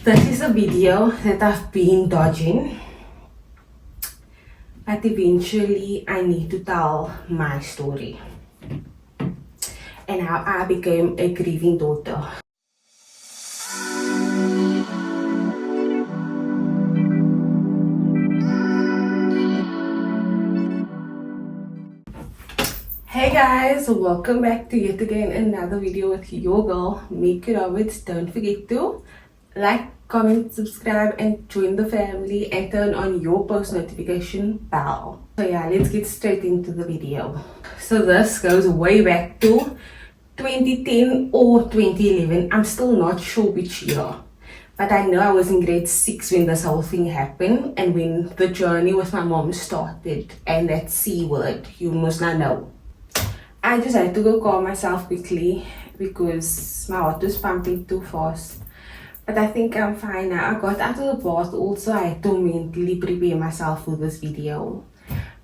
This is a video that I've been dodging, but eventually I need to tell my story and how I became a grieving daughter. Hey guys, welcome back to yet again another video with your girl, Make It of It. Don't forget to like, comment, subscribe and join the family and turn on your post notification bell. So yeah, let's get straight into the video. So this goes way back to 2010 or 2011. I'm still not sure which year, but I know I was in grade 6 when this whole thing happened and when the journey with my mom started, and that C word, you must not know. I just had to go calm myself quickly because my heart was pumping too fast. But I think I'm fine now. I got out of the bath also. I had to mentally prepare myself for this video.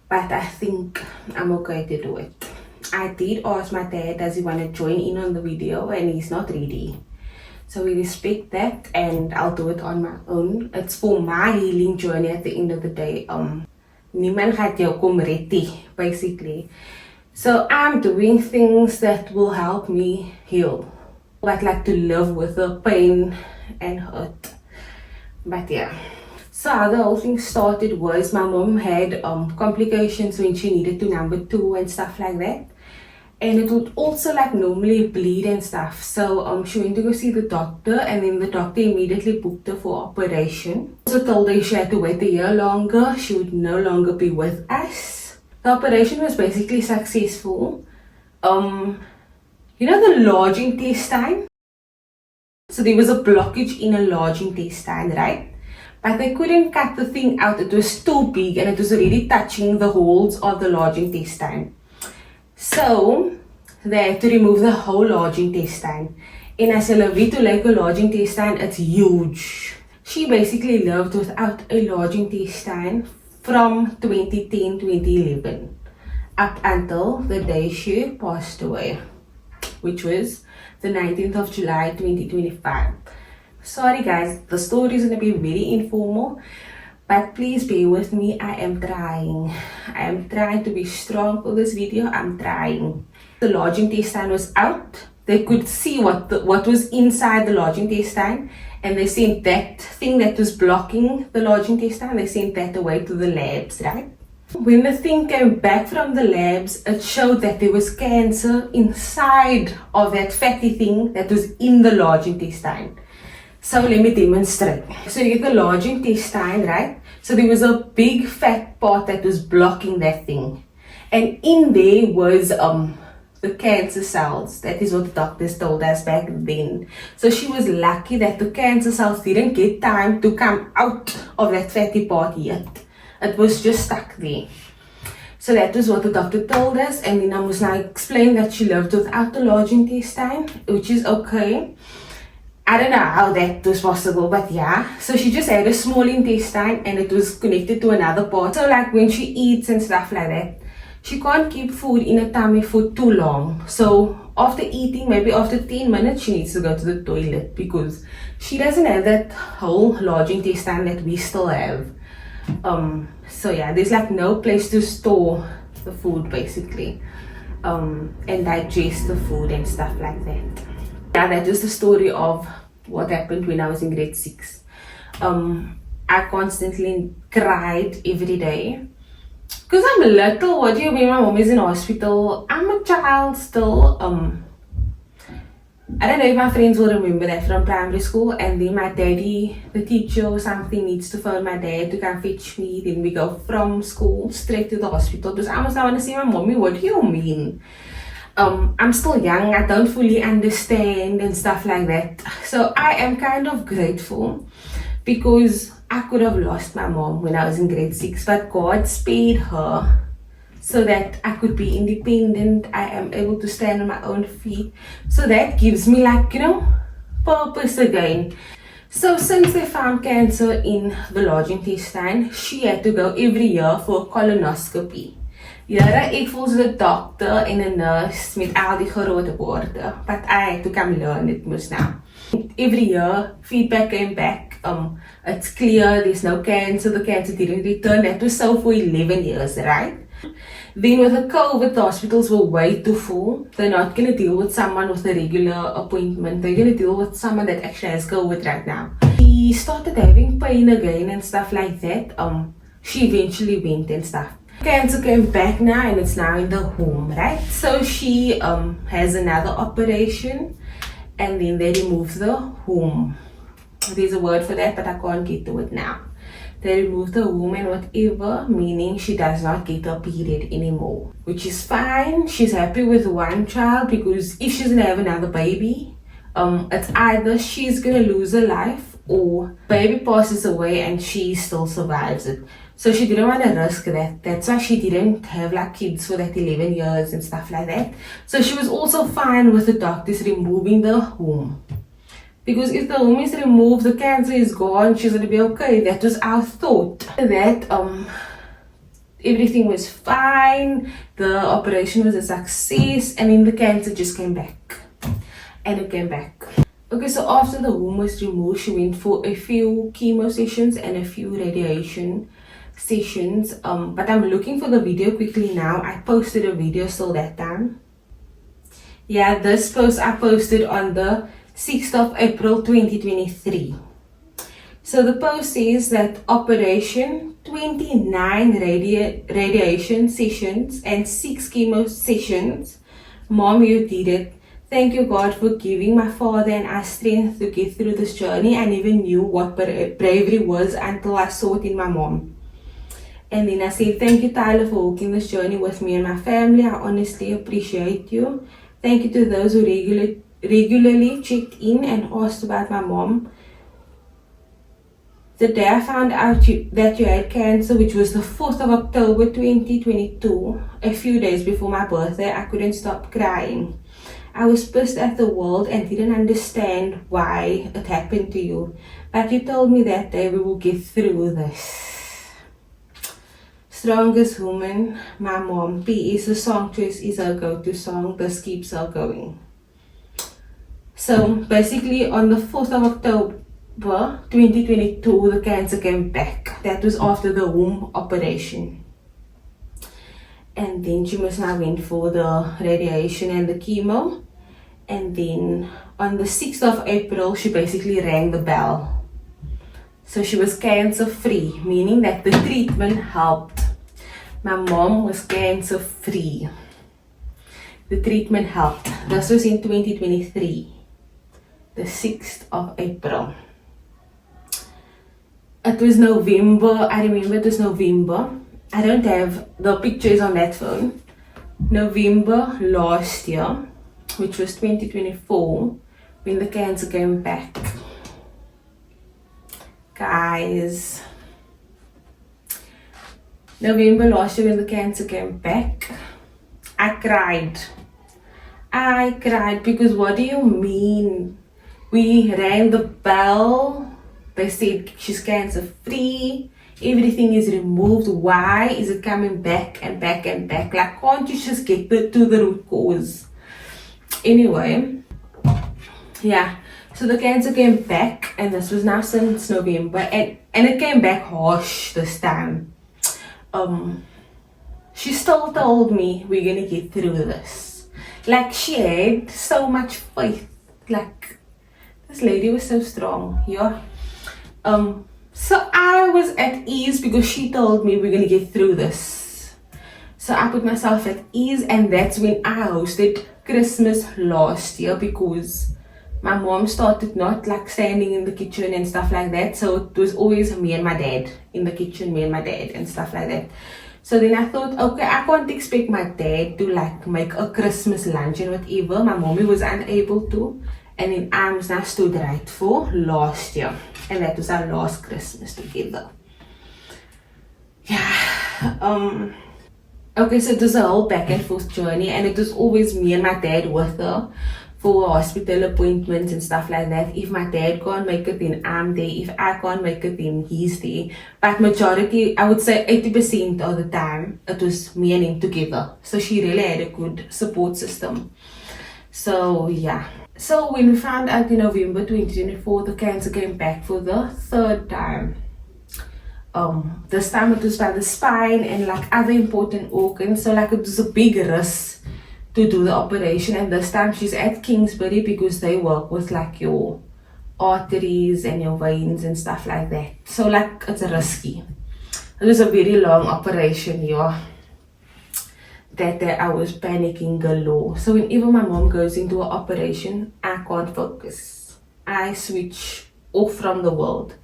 But I think I'm okay to do it. I did ask my dad, does he want to join in on the video, and he's not ready. So we respect that and I'll do it on my own. It's for my healing journey at the end of the day. Niemand gaat jou kom redden, basically. So I'm doing things that will help me heal. I'd like to live with the pain and hurt. But yeah. So how the whole thing started was my mom had complications when she needed to number 2 and stuff like that. And it would also like normally bleed and stuff. So she went to go see the doctor, and then the doctor immediately booked her for operation. Also told her she had to wait a year longer. She would no longer be with us. The operation was basically successful. You know the large intestine? So there was a blockage in a large intestine, right? But they couldn't cut the thing out. It was too big and it was already touching the holes of the large intestine. So they had to remove the whole large intestine. And as a Lavito like a large intestine, it's huge. She basically lived without a large intestine from 2010-2011 up until the day she passed away, which was the 19th of July 2025. Sorry guys, the story is going to be very informal, but please bear with me. I am trying to be strong for this video. I'm trying. The large intestine was out. They could see what was inside the large intestine, and they sent that thing that was blocking the large intestine, they sent that away to the labs, right? When the thing came back from the labs, it showed that there was cancer inside of that fatty thing that was in the large intestine. So let me demonstrate. So you get the large intestine, right? So there was a big fat part that was blocking that thing. And in there was the cancer cells. That is what the doctors told us back then. So she was lucky that the cancer cells didn't get time to come out of that fatty part yet. It was just stuck there. So that was what the doctor told us, and then I must now explain that she lived without the large intestine, which is okay. I don't know how that was possible, but yeah. So she just had a small intestine and it was connected to another part. So like when she eats and stuff like that, she can't keep food in her tummy for too long. So after eating, maybe after 10 minutes, she needs to go to the toilet because she doesn't have that whole large intestine that we still have. So yeah, there's like no place to store the food basically, and digest the food and stuff like that. Yeah, that was the story of what happened when I was in grade 6. I constantly cried every day. Because I'm little, what do you mean my mom is in hospital? I'm a child still. I don't know if my friends will remember that from primary school, and then my daddy, the teacher or something, needs to phone my dad to come fetch me. Then we go from school straight to the hospital. Because I want to see my mommy, what do you mean? I'm still young, I don't fully understand and stuff like that. So I am kind of grateful because I could have lost my mom when I was in grade 6, but God spared her so that I could be independent. I am able to stand on my own feet. So that gives me like, purpose again. So since they found cancer in the large intestine, she had to go every year for a colonoscopy. Ja, ek volgens de dokter en een nurse met al die grote woorden. But I had to come learn it most now. Every year, feedback came back it's clear there's no cancer, the cancer didn't return. That was so for 11 years, right? Then with the COVID, the hospitals were way too full. They're not going to deal with someone with a regular appointment. They're going to deal with someone that actually has COVID right now. She started having pain again and stuff like that. She eventually went and stuff. Cancer came back now and it's now in the home, right? So she has another operation and then they remove the womb. There's a word for that, but I can't get to it now. They remove the womb and whatever, meaning she does not get her period anymore, which is fine. She's happy with one child because if she's gonna have another baby, it's either she's gonna lose her life or baby passes away and she still survives it. So she didn't want to risk that. That's why she didn't have like kids for that 11 years and stuff like that. So she was also fine with the doctors removing the womb. Because if the womb is removed, the cancer is gone, she's going to be okay. That was our thought. That everything was fine, the operation was a success, and then the cancer just came back. And it came back. Okay, so after the womb was removed, she went for a few chemo sessions and a few radiation sessions. But I'm looking for the video quickly now. I posted a video still that time. Yeah, this post I posted on the 6th of April 2023. So the post says that operation, 29 radiation sessions and 6 chemo sessions. Mom, you did it. Thank you God for giving my father and I strength to get through this journey. I never knew what bravery was until I saw it in my mom. And then I said, thank you Tyler for walking this journey with me and my family. I honestly appreciate you. Thank you to those who regularly checked in and asked about my mom. The day I found out that you had cancer, which was the 4th of October 2022, a few days before my birthday, I couldn't stop crying. I was pissed at the world and didn't understand why it happened to you. But you told me that day we will get through this. Strongest woman, my mom. P.S. The song choice is her go-to song. This keeps her going. So basically on the 4th of October 2022, the cancer came back. That was after the womb operation. And then she must now went for the radiation and the chemo. And then on the 6th of April, she basically rang the bell. So she was cancer free, meaning that the treatment helped. My mom was cancer free. The treatment helped. This was in 2023. The 6th of April. It was November. I remember it was November. I don't have the pictures on that phone. November last year, which was 2024, when the cancer came back. Guys, November last year when the cancer came back, I cried. I cried because what do you mean? We rang the bell. They said she's cancer free. Everything is removed. Why is it coming back and back and back? Like, can't you just get to the root cause? Anyway, yeah. So the cancer came back, and this was now since November, and it came back harsh this time. She still told me we're gonna get through this. Like, she had so much faith. Like, this lady was so strong. Yeah. So I was at ease because she told me we're gonna get through this. So I put myself at ease, and that's when I hosted Christmas last year, because my mom started not like standing in the kitchen and stuff like that. So it was always me and my dad in the kitchen, me and my dad and stuff like that. So then I thought, okay, I can't expect my dad to like make a Christmas lunch and whatever. My mommy was unable to. And then I was now stood right for last year. And that was our last Christmas together. Yeah. Okay, so it was a whole back and forth journey. And it was always me and my dad with her for hospital appointments and stuff like that. If my dad can't make it, then I'm there. If I can't make it, then he's there. But majority, I would say 80% of the time, it was me and him together. So she really had a good support system. So yeah. So when we found out in November 2024, the cancer came back for the third time. This time it was by the spine and like other important organs. So like it was a big risk to do the operation. And this time she's at Kingsbury because they work with like your arteries and your veins and stuff like that. So like it's risky. It was a very long operation, yeah. That day I was panicking galore. So whenever my mom goes into an operation, I can't focus. I switch off from the world.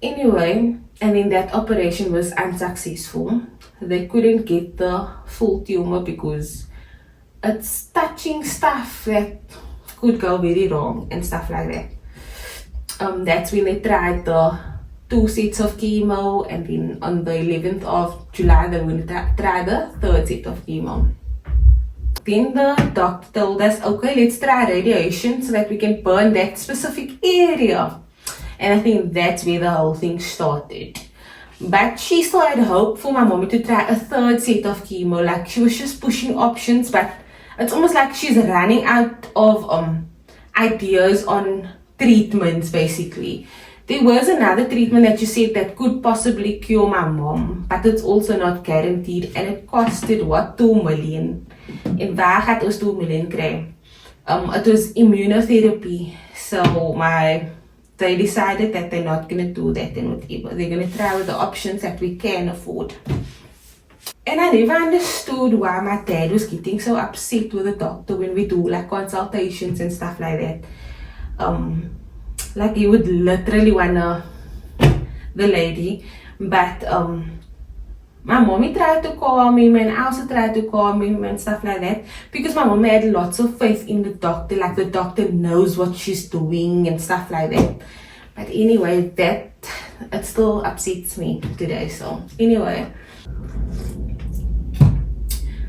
Anyway, and then that operation was unsuccessful. They couldn't get the full tumor because it's touching stuff that could go very wrong and stuff like that. That's when they tried the 2 sets of chemo, and then on the 11th of July they were going to try the 3rd set of chemo. Then the doctor told us, okay, let's try radiation so that we can burn that specific area. And I think that's where the whole thing started. But she still had hope for my mommy to try a 3rd set of chemo. Like she was just pushing options, but it's almost like she's running out of ideas on treatments basically. There was another treatment that you said that could possibly cure my mom, but it's also not guaranteed, and it costed what, 2 million. En waar gaat ons 2 million kry? It was immunotherapy. So they decided that they're not gonna do that and whatever. They're gonna try with the options that we can afford. And I never understood why my dad was getting so upset with the doctor when we do like consultations and stuff like that. Like he would literally wanna the lady, but my mommy tried to calm him and I also tried to calm him and stuff like that, because my mom had lots of faith in the doctor, like the doctor knows what she's doing and stuff like that. But anyway, that it still upsets me today. So anyway,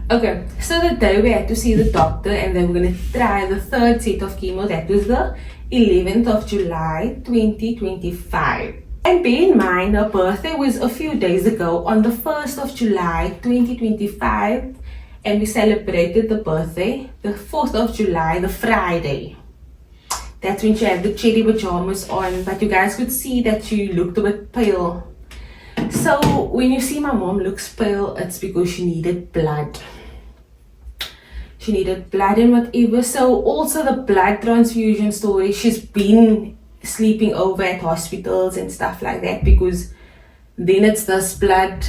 okay, so the day we had to see the doctor and they were gonna try the 3rd set of chemo. That was the 11th of July 2025. And bear in mind, her birthday was a few days ago on the 1st of July 2025, and we celebrated the birthday the 4th of July, the Friday. That's when she had the cherry pajamas on, but you guys could see that she looked a bit pale. So when you see my mom looks pale, it's because she needed blood. She needed blood and whatever. So also the blood transfusion story, she's been sleeping over at hospitals and stuff like that, because then it's this blood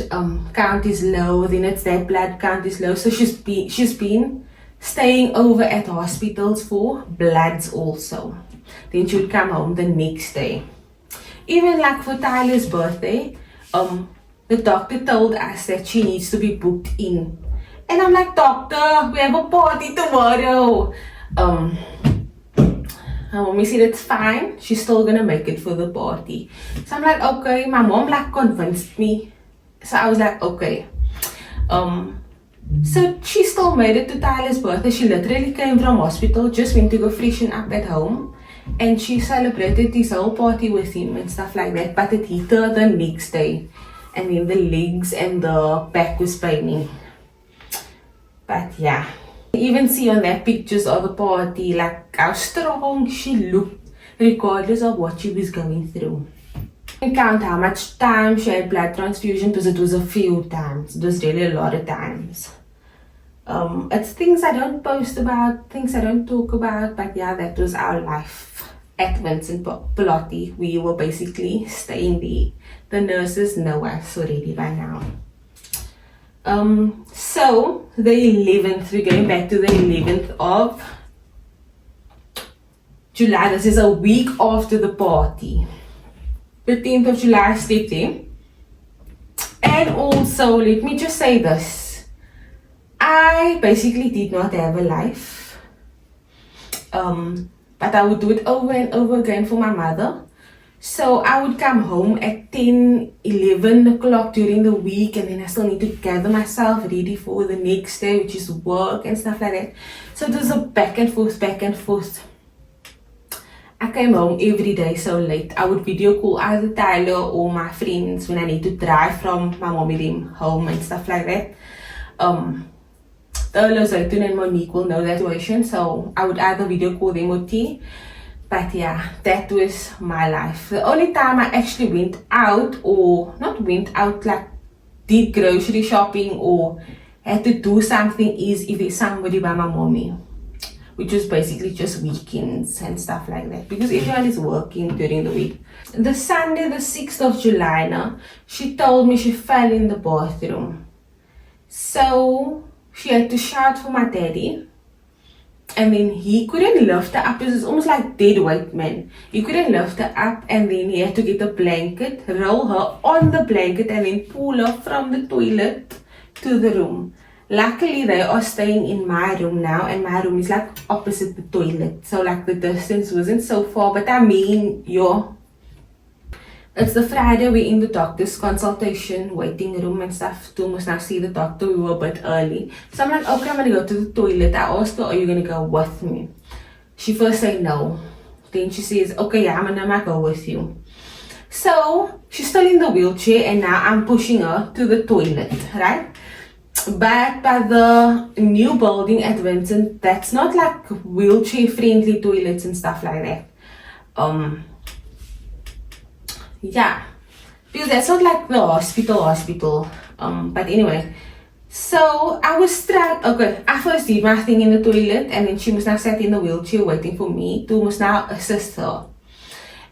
count is low, then it's that blood count is low. So she's been staying over at hospitals for bloods also. Then she would come home the next day. Even like for Tyler's birthday, the doctor told us that she needs to be booked in. And I'm like, doctor, we have a party tomorrow. My mommy said it's fine, she's still gonna make it for the party. So I'm like, okay, my mom like convinced me. So I was like, okay. So she still made it to Tyler's birthday. She literally came from hospital, just went to go freshen up at home, and she celebrated this whole party with him and stuff like that. But it hit her the next day, and then the legs and the back was paining. But yeah, you even see on that pictures of the party like how strong she looked regardless of what she was going through. And count how much time she had blood transfusion, because it was a few times. It was really a lot of times. It's things I don't post about, things I don't talk about, but yeah, that was our life at Vincent Pallotti. We were basically staying there. The nurses know us already by now. So the 11th, we're going back to the 11th of July. This is a week after the party. The 10th of July, I slept in. And also, let me just say this. I basically did not have a life. But I would do it over and over again for my mother. So I would come home at 10, 11 o'clock during the week, and then I still need to gather myself ready for the next day, which is work and stuff like that. So it was a back and forth, back and forth. I came home every day so late. I would video call either Tyler or my friends when I need to drive from my mommy them home and stuff like that. Zaitun and Monique will know that situation, so I would either video call them or tea. But yeah, that was my life. The only time I actually went out, or not went out, like did grocery shopping or had to do something, is if there's somebody by my mommy, which was basically just weekends and stuff like that, because everyone is working during the week. The Sunday, the 6th of July, now, she told me she fell in the bathroom. So she had to shout for my daddy. And then he couldn't lift her up. It was almost like dead weight, man. He couldn't lift her up, and then he had to get a blanket, roll her on the blanket, and then pull her from the toilet to the room. Luckily, they are staying in my room now, and my room is like opposite the toilet. So like the distance wasn't so far, but I mean, it's the Friday, we're in the doctor's consultation, waiting room and stuff. To must now see the doctor, we were a bit early. So I'm like, okay, I'm gonna go to the toilet. I asked her, are you gonna go with me? She first said no. Then she says, okay, yeah, I'm gonna go with you. So she's still in the wheelchair, and now I'm pushing her to the toilet, right? But by the new building at Vincent, that's not like wheelchair friendly toilets and stuff like that. Yeah, because that's not like the hospital. But anyway, so I was trying. Okay, I first did my thing in the toilet, and then she must now sat in the wheelchair waiting for me to must now assist her.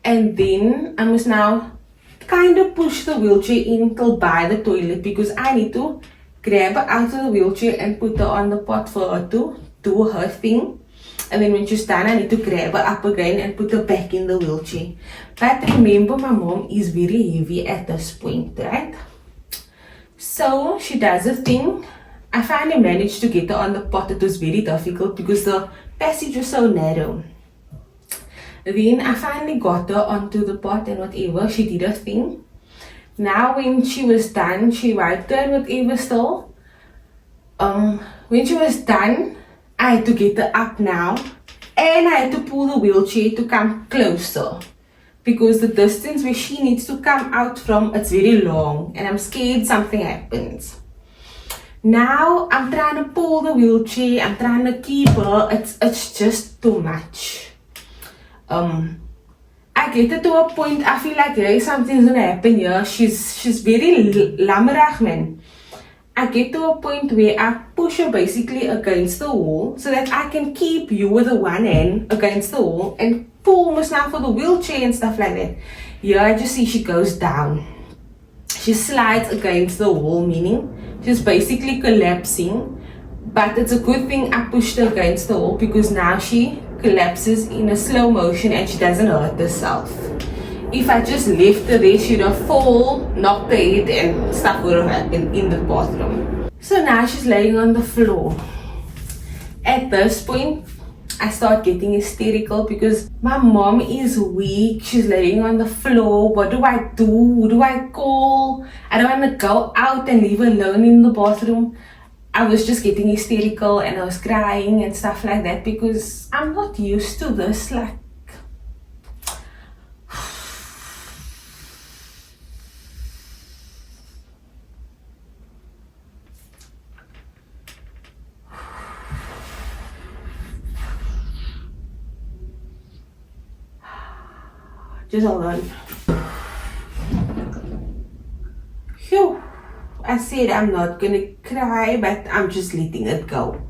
And then I must now kind of push the wheelchair in till by the toilet, because I need to grab her out of the wheelchair and put her on the pot for her to do her thing. And then when she's done, I need to grab her up again and put her back in the wheelchair. But remember, my mom is very heavy at this point, right? So she does a thing. I finally managed to get her on the pot. It was very difficult because the passage was so narrow. Then I finally got her onto the pot and whatever. She did her thing. Now when she was done, she wiped her and whatever still. When she was done, I had to get her up now, and I had to pull the wheelchair to come closer, because the distance where she needs to come out from, it's very long, and I'm scared something happens. Now I'm trying to pull the wheelchair, I'm trying to keep her, it's just too much. I get it to a point, I feel like, hey, something's gonna happen here. She's very lammerag, man. I get to a point where I push her basically against the wall so that I can keep you with the one hand against the wall and pull almost now for the wheelchair and stuff like that. Yeah, I just see she goes down. She slides against the wall, meaning she's basically collapsing. But it's a good thing I pushed her against the wall, because now she collapses in a slow motion and she doesn't hurt herself. If I just left her there, she'd have fallen, knocked her head, and stuff would have happened in the bathroom. So now she's laying on the floor. At this point, I start getting hysterical because my mom is weak. She's laying on the floor. What do I do? Who do I call? I don't want to go out and leave her alone in the bathroom. I was just getting hysterical and I was crying and stuff like that, because I'm not used to this. Like, just hold on. Phew. I said I'm not gonna cry, but I'm just letting it go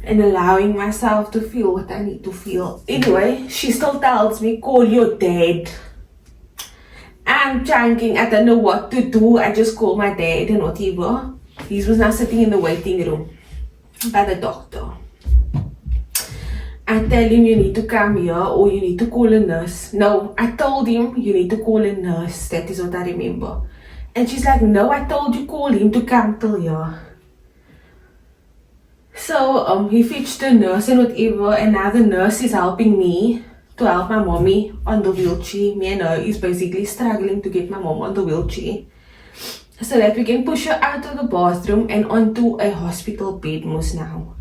and allowing myself to feel what I need to feel. Anyway, she still tells me, call your dad. I'm thinking, I don't know what to do. I just call my dad and whatever. He was now sitting in the waiting room by the doctor. I tell him, you need to come here or you need to call a nurse. No, I told him you need to call a nurse. That is what I remember. And she's like, no, I told you call him to come till here. So he fetched a nurse and whatever, and now the nurse is helping me to help my mommy on the wheelchair. Me and her is basically struggling to get my mom on the wheelchair so that we can push her out of the bathroom and onto a hospital bed most now.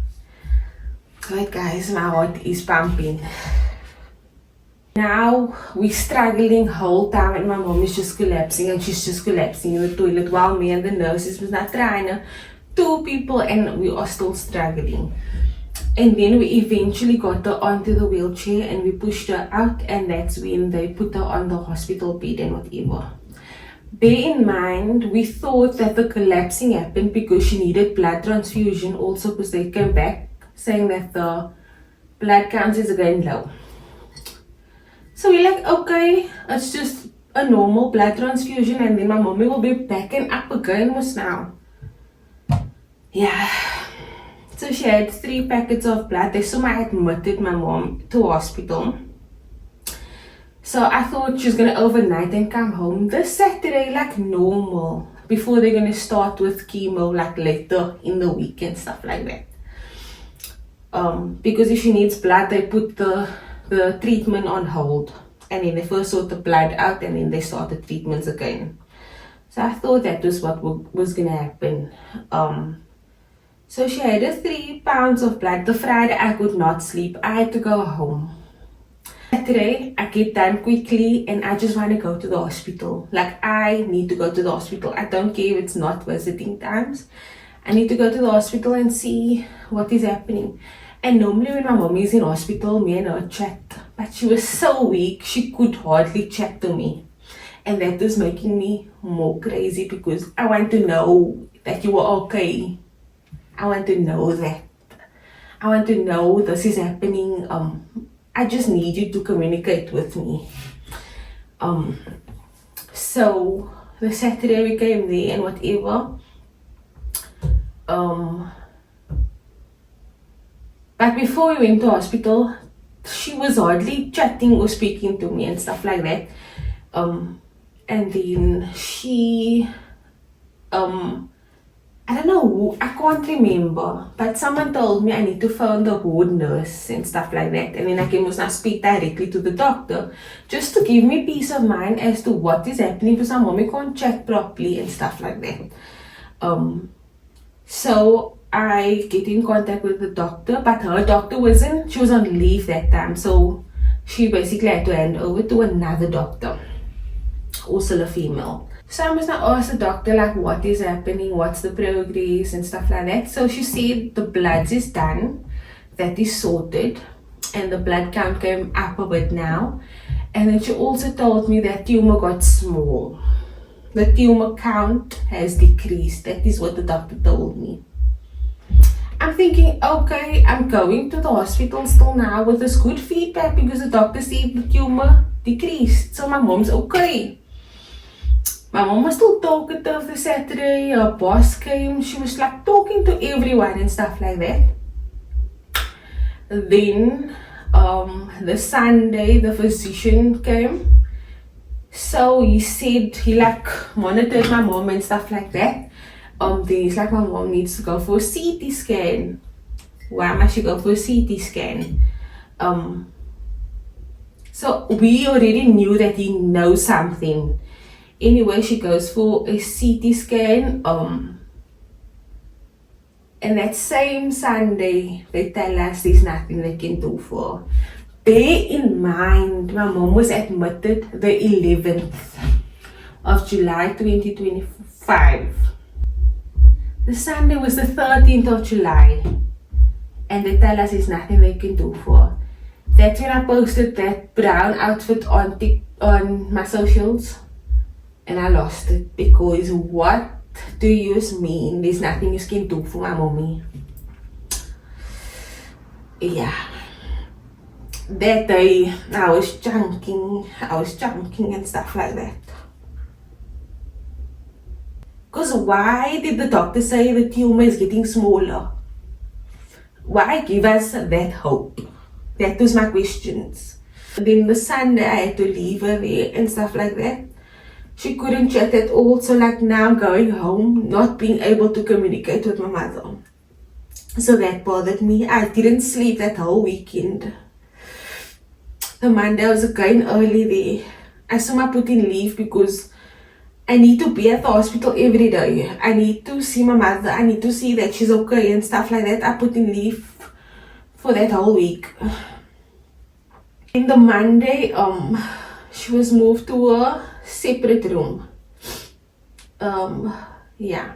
Right guys, my heart is pumping. Now we're struggling whole time and my mom is just collapsing, and she's just collapsing in the toilet while me and the nurses was not trying two people and we are still struggling. And then we eventually got her onto the wheelchair and we pushed her out, and that's when they put her on the hospital bed and whatever. Bear in mind, we thought that the collapsing happened because she needed blood transfusion also, because they came back saying that the blood counts is again low. So we're like, okay, it's just a normal blood transfusion and then my mommy will be back and up again was now. Yeah. So she had 3 packets of blood. They somehow admitted my mom to hospital. So I thought she was going to overnight and come home this Saturday like normal, before they're going to start with chemo like later in the week and stuff like that. Because if she needs blood, they put the treatment on hold. And then they first sort the blood out and then they start the treatments again. So I thought that was what was going to happen. So she had 3 pounds of blood. The Friday I could not sleep. I had to go home. Saturday I get done quickly and I just want to go to the hospital. Like, I need to go to the hospital. I don't care if it's not visiting times. I need to go to the hospital and see what is happening. And normally when my mom is in hospital, me and her chat. But she was so weak, she could hardly chat to me. And that was making me more crazy because I want to know that you were okay. I want to know that. I want to know this is happening. I just need you to communicate with me. So the Saturday we came there and whatever. But before we went to hospital, she was hardly chatting or speaking to me and stuff like that. And then she, I don't know who, I can't remember, but someone told me I need to phone the ward nurse and stuff like that, and then I can now speak directly to the doctor, just to give me peace of mind as to what is happening, because my mommy can't chat properly and stuff like that. So I get in contact with the doctor, but her doctor she was on leave that time, so she basically had to hand over to another doctor, also a female. So I must now ask the doctor like what is happening, what's the progress and stuff like that. So she said the blood is done, that is sorted, and the blood count came up a bit now. And then she also told me that tumor got small. The tumor count has decreased. That is what the doctor told me. I'm thinking, okay, I'm going to the hospital still now with this good feedback because the doctor said the tumor decreased. So my mom's okay. My mom was still talkative the Saturday. Her boss came. She was like talking to everyone and stuff like that. Then the Sunday the physician came. So he said he like monitored my mom and stuff like that. Then he's like, my mom needs to go for a CT scan. Why must she go for a CT scan? So we already knew that he knows something. Anyway, she goes for a CT scan. And that same Sunday, they tell us there's nothing they can do for her. Bear in mind, my mom was admitted the 11th of July 2025. The Sunday was the 13th of July. And they tell us there's nothing they can do for her. That's when I posted that brown outfit on my socials. And I lost it because what do you mean there's nothing you can do for my mommy? Yeah. That day I was chunking and stuff like that. Because why did the doctor say the tumor is getting smaller? Why give us that hope? That was my questions. Then the Sunday I had to leave her there and stuff like that. She couldn't chat at all, so like now I'm going home, not being able to communicate with my mother. So that bothered me. I didn't sleep that whole weekend. The Monday I was again early there. I somehow put in leave because I need to be at the hospital every day. I need to see my mother. I need to see that she's okay and stuff like that. I put in leave for that whole week. In the Monday, she was moved to a separate room. Yeah.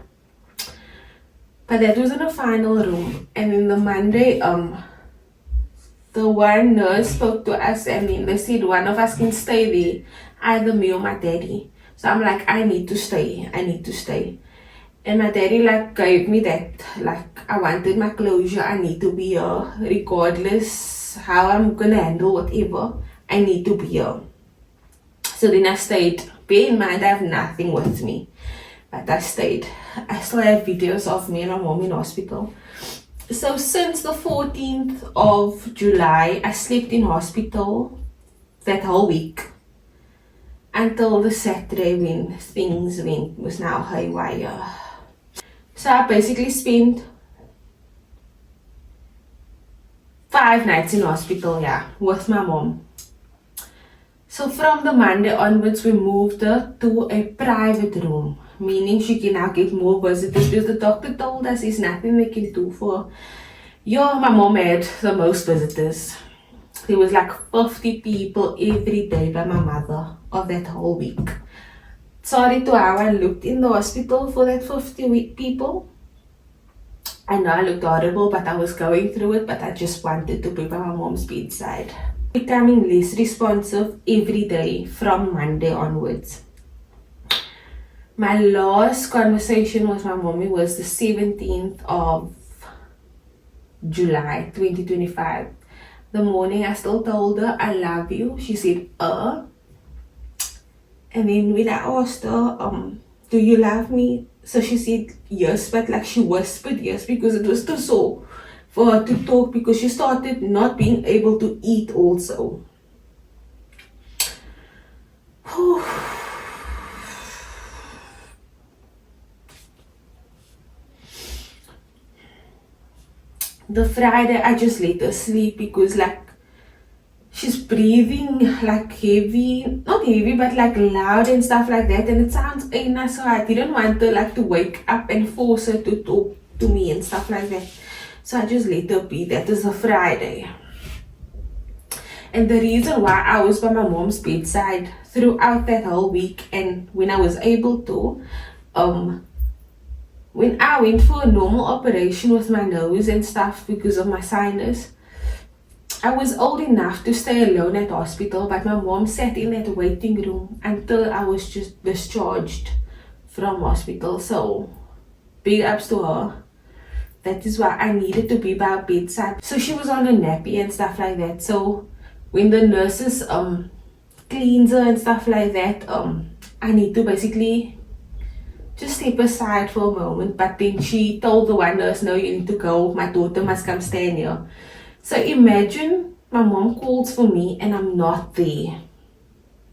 But that was in a final room. And then the Monday, the one nurse spoke to us and then they said one of us can stay there, either me or my daddy. So I'm like, I need to stay. And my daddy like gave me that, like I wanted my closure. I need to be here regardless how I'm gonna handle whatever. I need to be here. So then I stayed. Bear in mind I have nothing with me, but I stayed. I still have videos of me and my mom in hospital. So since the 14th of July, I slept in hospital that whole week until the Saturday when things was now haywire. So I basically spent 5 nights in hospital, yeah, with my mom. So from the Monday onwards, we moved her to a private room, meaning she can now get more visitors because the doctor told us there's nothing they can do for her. Yeah, my mom had the most visitors. There was like 50 people every day by my mother of that whole week. Sorry to how I looked in the hospital for that 50 people. I know I looked horrible, but I was going through it, but I just wanted to be by my mom's bedside. Becoming less responsive every day from Monday onwards. My last conversation with my mommy was the 17th of July 2025. The morning I still told her I love you. She said, And then when I asked her, do you love me? So she said yes, but like she whispered yes because it was too sore for her to talk because she started not being able to eat also. The Friday I just let her sleep because like she's breathing like heavy, not heavy but like loud and stuff like that, and it sounds nice, so I didn't want her like to wake up and force her to talk to me and stuff like that. So I just let her be. That is a Friday. And the reason why I was by my mom's bedside throughout that whole week, and when I was able to, when I went for a normal operation with my nose and stuff because of my sinus, I was old enough to stay alone at hospital, but my mom sat in that waiting room until I was just discharged from hospital. So big ups to her. That is why I needed to be by her bedside. So she was on a nappy and stuff like that. So when the nurses cleans her and stuff like that, I need to basically just step aside for a moment. But then she told the one nurse, no, you need to go. My daughter must come stand here. So imagine my mom calls for me and I'm not there.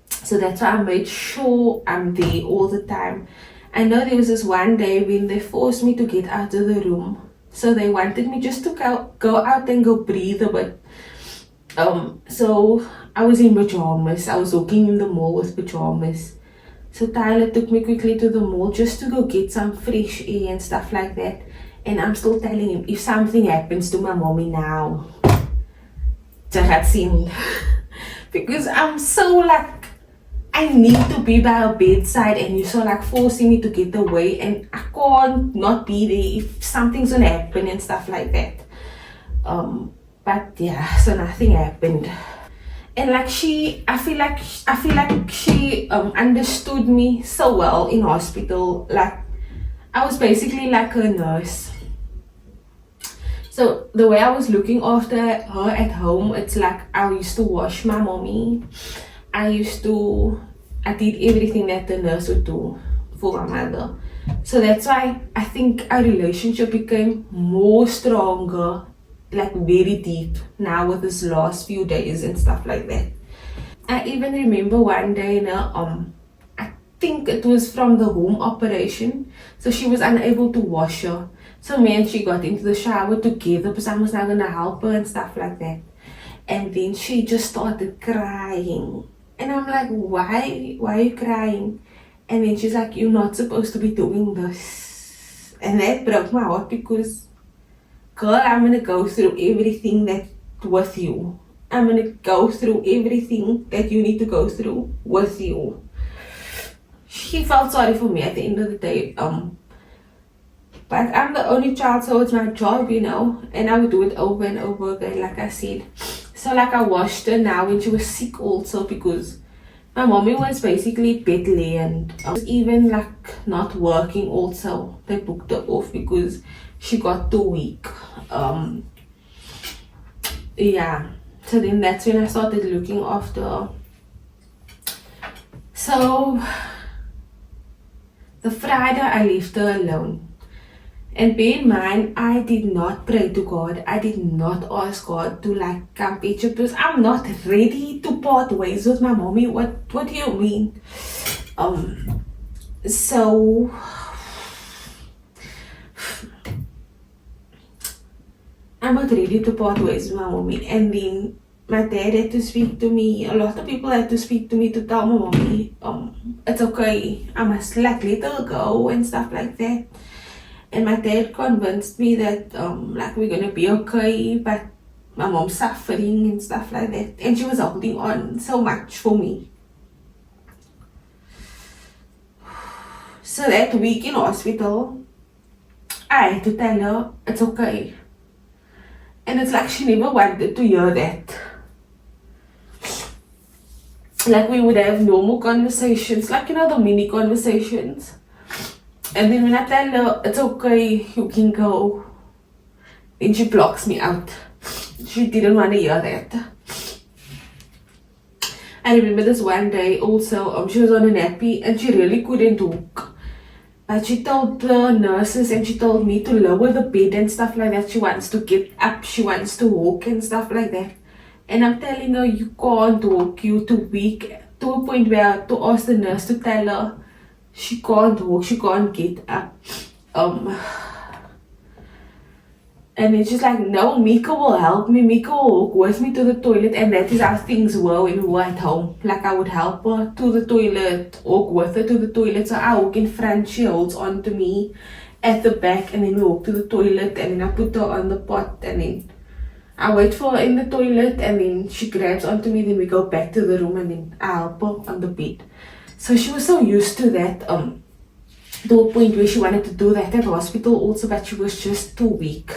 So that's why I made sure I'm there all the time. I know there was this one day when they forced me to get out of the room. So they wanted me just to go out and go breathe a bit. So I was in pajamas. I was walking in the mall with pajamas. So Tyler took me quickly to the mall just to go get some fresh air and stuff like that. And I'm still telling him, if something happens to my mommy now, because I'm so like, I need to be by her bedside and you're so like forcing me to get away, and I can't not be there if something's gonna happen and stuff like that. But yeah, so nothing happened. And like I feel like she understood me so well in hospital. Like I was basically like a nurse. So the way I was looking after her at home, it's like I used to wash my mommy. I did everything that the nurse would do for my mother. So that's why I think our relationship became more stronger, like very deep now with this last few days and stuff like that. I even remember one day I think it was from the home operation. So she was unable to wash her. So me and she got into the shower together because I was not gonna help her and stuff like that. And then she just started crying. And I'm like, why are you crying? And then she's like, you're not supposed to be doing this. And that broke my heart because, girl, I'm gonna go through everything that with you. I'm gonna go through everything that you need to go through with you. She felt sorry for me at the end of the day. But I'm the only child, so it's my job, you know. And I would do it over and over again, like I said. So like I washed her now when she was sick also, because my mommy was basically bedly, and even like not working also. They booked her off because she got too weak. Yeah. So then that's when I started looking after her. So the Friday I left her alone. And bear in mind, I did not pray to God. I did not ask God to like come picture, because I'm not ready to part ways with my mommy. What do you mean? So I'm not ready to part ways with my mommy. And then my dad had to speak to me. A lot of people had to speak to me to tell my mommy, it's okay. I must like let her go and stuff like that. And my dad convinced me that like we're gonna be okay, but my mom's suffering and stuff like that. And she was holding on so much for me. So that week in hospital, I had to tell her it's okay. And it's like she never wanted to hear that. Like we would have normal conversations, like you know, the mini conversations. And then when I tell her it's okay, you can go, then she blocks me out. She didn't want to hear that. I remember this one day also, she was on a nappy and she really couldn't walk. But she told the nurses and she told me to lower the bed and stuff like that. She wants to get up, she wants to walk and stuff like that. And I'm telling her, you can't walk, you're too weak. To a point where I had to ask the nurse to tell her she can't walk, she can't get up. And it's just like, no, Mika will help me. Mika will walk with me to the toilet. And that is how things were when we were at home. Like I would help her to the toilet, walk with her to the toilet. So I walk in front, she holds on to me at the back, and then we walk to the toilet, and then I put her on the pot, and then I wait for her in the toilet, and then she grabs onto me, then we go back to the room, and then I help her on the bed. So she was so used to that, to a point where she wanted to do that at hospital also, but she was just too weak.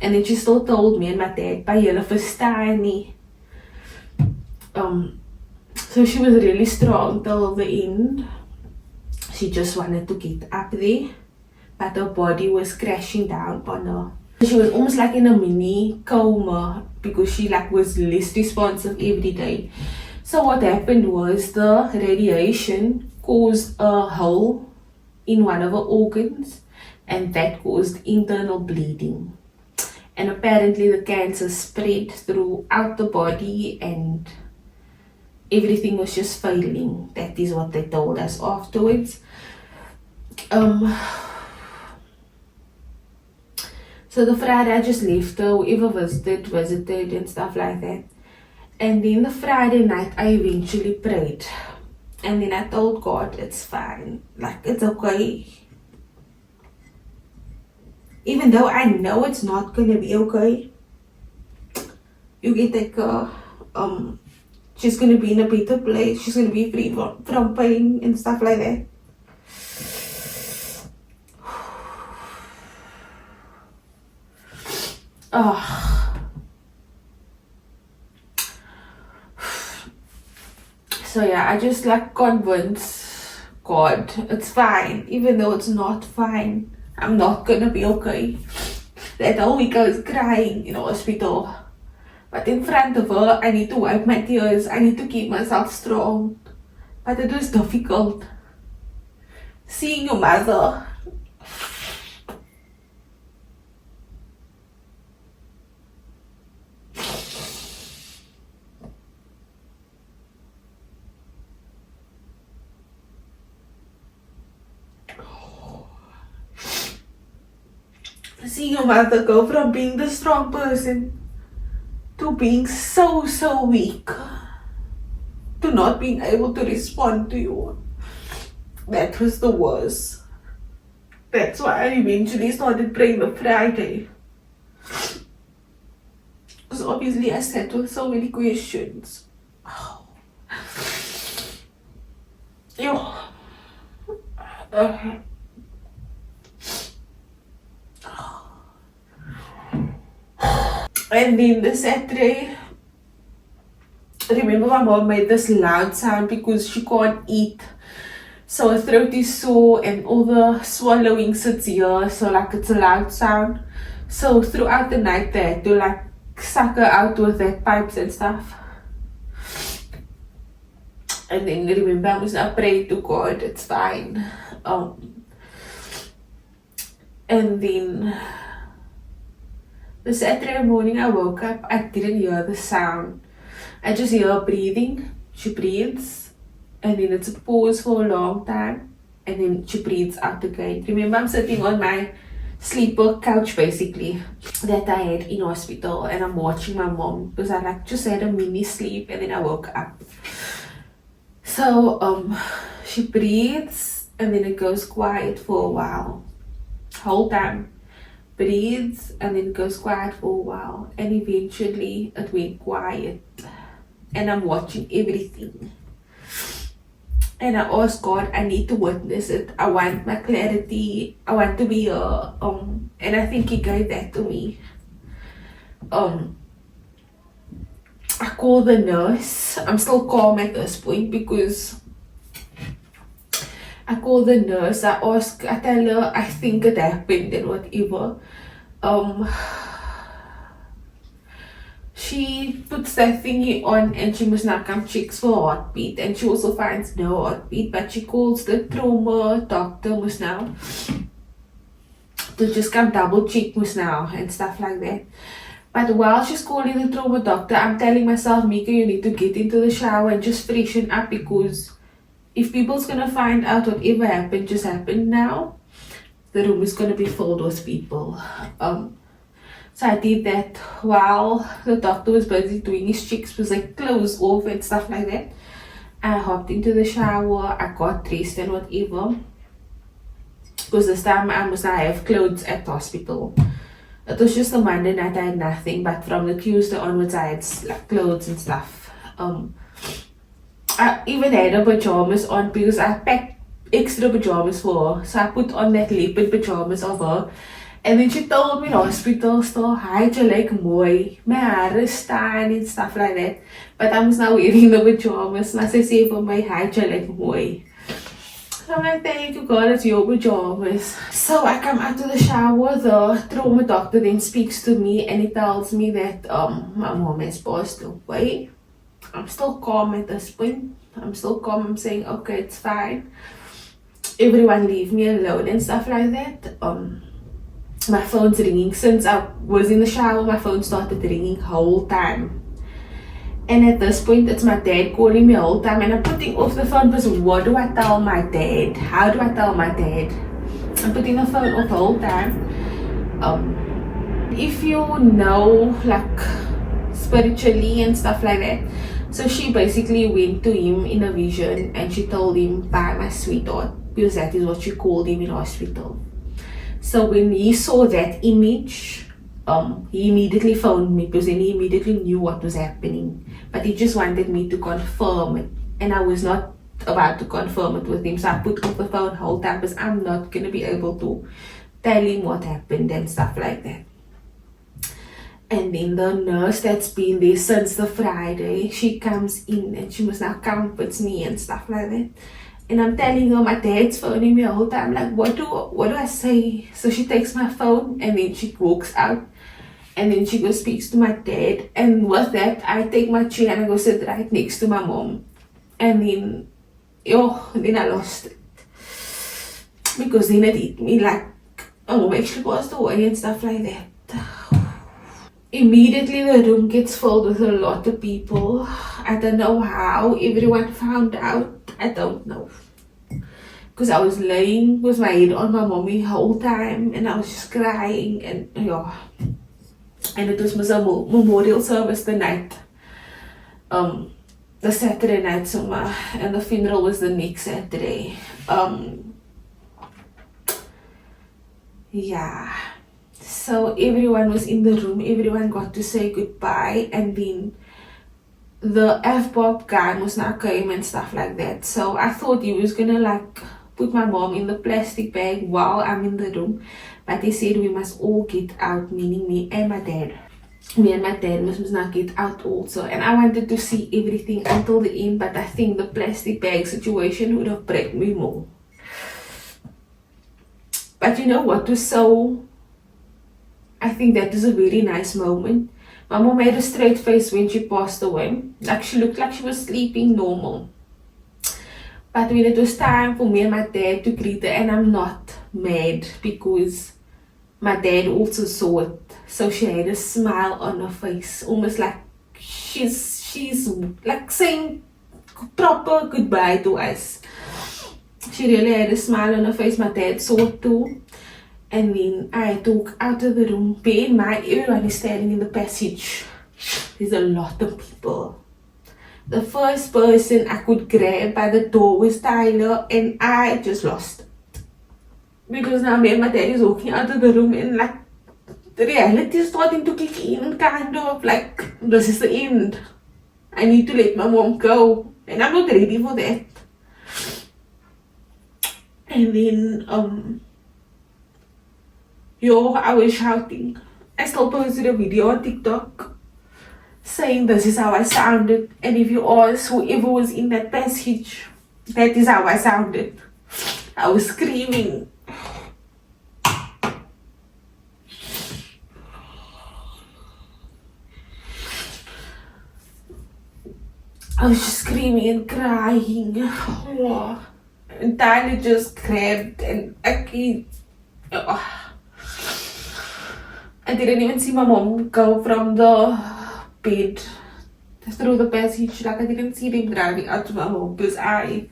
And then she still told me and my dad, by julle verstaan nie. So she was really strong till the end. She just wanted to get up there, but her body was crashing down on her. She was almost like in a mini coma because she like was less responsive every day. So what happened was the radiation caused a hole in one of her organs, and that caused internal bleeding. And apparently the cancer spread throughout the body and everything was just failing. That is what they told us afterwards. So the Friday I just left her, whoever visited and stuff like that. And then the Friday night I eventually prayed. And then I told God, it's fine. Like, it's okay. Even though I know it's not gonna be okay. You get like she's gonna be in a better place. She's gonna be free from pain and stuff like that. So yeah, I just like convinced God it's fine, even though it's not fine. I'm not gonna be okay. That whole week I was crying in hospital. But in front of her, I need to wipe my tears. I need to keep myself strong. But it was difficult. Seeing your mother. Seeing your mother go from being the strong person to being so weak, to not being able to respond to you. That was the worst. That's why I eventually started praying the Friday. Because obviously I sat with so many questions. And then the Saturday, remember my mom made this loud sound because she can't eat. So her throat is sore and all the swallowing sits here, so like it's a loud sound. So throughout the night they had to like suck her out with that pipes and stuff. And then remember I was not praying to God, it's fine. And then the Saturday morning I woke up, I didn't hear the sound. I just hear her breathing. She breathes and then it's a pause for a long time and then she breathes out again. Remember I'm sitting on my sleeper couch basically that I had in hospital and I'm watching my mom because I like just had a mini sleep and then I woke up. So she breathes and then it goes quiet for a while. Whole time breathes and then goes quiet for a while and eventually it went quiet and I'm watching everything and I asked God, I need to witness it. I want my clarity. I want to be here. And I think He gave that to me. I called the nurse. I'm still calm at this point because I call the nurse. I tell her I think it happened and whatever. She puts that thingy on and she must now come checks for heartbeat and she also finds no heartbeat, but she calls the trauma doctor must now to just come double check must now and stuff like that. But while she's calling the trauma doctor, I'm telling myself, Mika, you need to get into the shower and just freshen up because if people's gonna find out whatever happened just happened now, the room is gonna be filled with people. So I did that while the doctor was busy doing his checks, was like clothes off and stuff like that. I hopped into the shower, I got dressed and whatever. Because this time I must not have clothes at the hospital. It was just a Monday night, I had nothing, but from the Tuesday onwards I had like clothes and stuff. I even had her pajamas on because I packed extra pajamas for her. So I put on that leopard pajamas of her. And then she told me in the hospital still, hi, you like mooi. My hair is staan and stuff like that. But I was now wearing the pajamas. And as I say for my, hi, you like mooi. So I'm like, thank you God, it's your pajamas. So I come out of the shower, the trauma doctor then speaks to me and he tells me that my mom has passed away. I'm still calm at this point. I'm still calm. I'm saying, okay, it's fine. Everyone leave me alone and stuff like that. My phone's ringing. Since I was in the shower, my phone started ringing whole time. And at this point, it's my dad calling me the whole time. And I'm putting off the phone because what do I tell my dad? How do I tell my dad? I'm putting the phone off the whole time. If you know, like, spiritually and stuff like that. So she basically went to him in a vision and she told him, bye my sweetheart. Because that is what she called him in hospital. So when he saw that image, he immediately phoned me because then he immediately knew what was happening. But he just wanted me to confirm it. And I was not about to confirm it with him. So I put off the phone the whole time because I'm not going to be able to tell him what happened and stuff like that. And then the nurse that's been there since the Friday, she comes in and she must now comfort me and stuff like that. And I'm telling her my dad's phoning me the whole time. Like, what do I say? So she takes my phone and then she walks out. And then she goes speaks to my dad. And with that, I take my chair and I go sit right next to my mom. And then, then I lost it. Because then it hit me like, oh, mom actually passed away and stuff like that. Immediately the room gets filled with a lot of people. I don't know how everyone found out. I don't know. Because I was laying with my head on my mommy the whole time and I was just crying and And it was a memorial service the night. The Saturday night and the funeral was the next Saturday. Yeah. So everyone was in the room, everyone got to say goodbye, and then the F-Bob guy must now came and stuff like that. So I thought he was gonna like put my mom in the plastic bag while I'm in the room. But he said we must all get out, meaning me and my dad. me and my dad must not get out also, and I wanted to see everything until the end, but I think the plastic bag situation would have break me more. But you know what was so, I think that was a very nice moment. My mom made a straight face when she passed away, like she looked like she was sleeping normal. But when it was time for me and my dad to greet her, and I'm not mad because my dad also saw it, so she had a smile on her face, almost like she's like saying proper goodbye to us. She really had a smile on her face. My dad saw it too. And then I took out of the room. Bear in mind, everyone is standing in the passage. There's a lot of people. The first person I could grab by the door was Tyler, and I just lost it. Because now me and my dad is walking out of the room, and like the reality is starting to kick in, kind of like this is the end. I need to let my mom go, and I'm not ready for that. And then I was shouting. I still posted a video on TikTok saying this is how I sounded, and if you ask whoever was in that passage, that is how I sounded. I was screaming. I was just screaming and crying. And Tyler just grabbed and I didn't even see my mom go from the bed through the passage. Like I didn't see them driving out to my home because I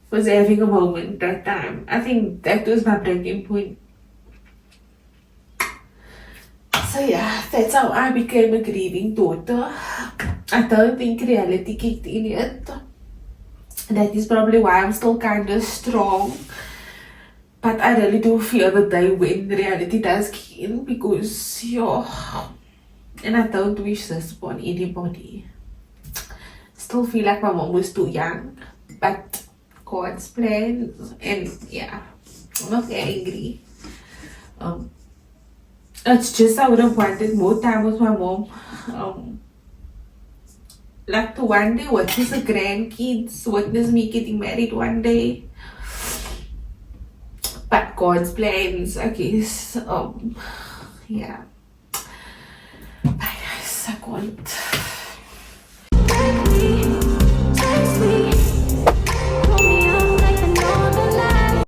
was having a moment that time. I think that was my breaking point. So yeah, that's how I became a grieving daughter. I don't think reality kicked in yet. That is probably why I'm still kind of strong. But I really do fear the day when reality does kick in, because and I don't wish this upon anybody. Still feel like my mom was too young, but God's plans, and yeah, I'm not angry. It's just I would have wanted more time with my mom. Like to one day witness the grandkids, witness me getting married one day. But God's plans, I guess. Yeah. Bye guys, I can't.